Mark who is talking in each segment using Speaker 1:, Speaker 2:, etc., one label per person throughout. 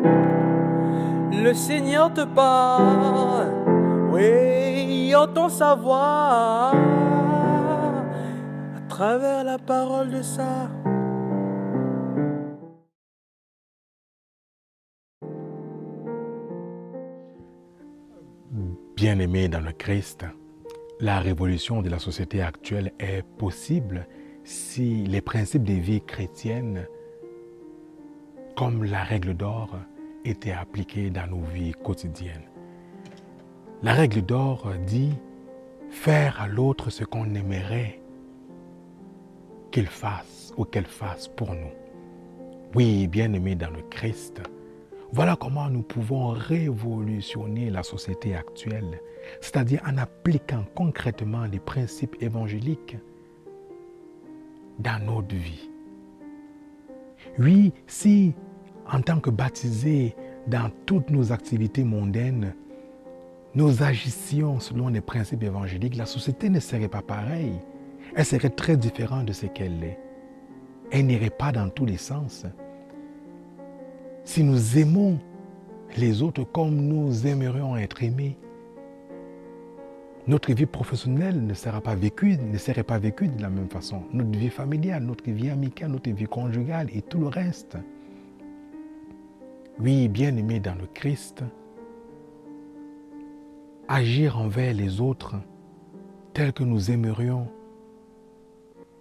Speaker 1: Le Seigneur te parle, oui, entend sa voix à travers la parole de ça.
Speaker 2: Bien-aimés dans le Christ, la révolution de la société actuelle est possible si les principes de vie chrétienne, comme la règle d'or, étaient appliqués dans nos vies quotidiennes. La règle d'or dit faire à l'autre ce qu'on aimerait qu'il fasse ou qu'elle fasse pour nous. Oui, bien-aimés dans le Christ, voilà comment nous pouvons révolutionner la société actuelle, c'est-à-dire en appliquant concrètement les principes évangéliques dans notre vie. Oui, si en tant que baptisés dans toutes nos activités mondaines, nous agissions selon les principes évangéliques, la société ne serait pas pareille. Elle serait très différente de ce qu'elle est. Elle n'irait pas dans tous les sens. Si nous aimons les autres comme nous aimerions être aimés, notre vie professionnelle ne serait pas vécue de la même façon. Notre vie familiale, notre vie amicale, notre vie conjugale et tout le reste. Oui, bien-aimés dans le Christ, agir envers les autres tel que nous aimerions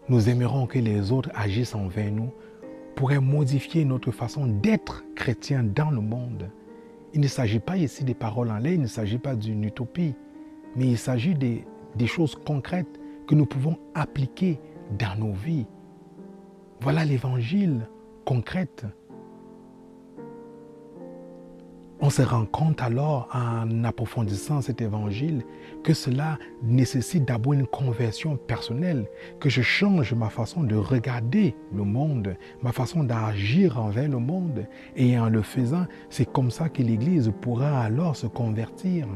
Speaker 2: que les autres agissent envers nous, pourrait modifier notre façon d'être chrétien dans le monde. Il ne s'agit pas ici des paroles en l'air, il ne s'agit pas d'une utopie, mais il s'agit des choses concrètes que nous pouvons appliquer dans nos vies. Voilà l'évangile concrète. On se rend compte alors, en approfondissant cet évangile, que cela nécessite d'abord une conversion personnelle, que je change ma façon de regarder le monde, ma façon d'agir envers le monde. Et en le faisant, c'est comme ça que l'Église pourra alors se convertir.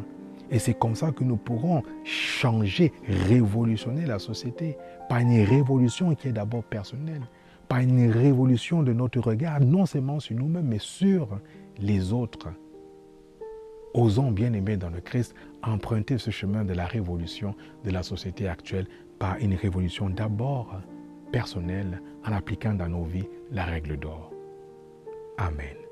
Speaker 2: Et c'est comme ça que nous pourrons changer, révolutionner la société, par une révolution qui est d'abord personnelle, par une révolution de notre regard, non seulement sur nous-mêmes, mais sur les autres. Osons, bien-aimés dans le Christ, emprunter ce chemin de la révolution de la société actuelle par une révolution d'abord personnelle en appliquant dans nos vies la règle d'or. Amen.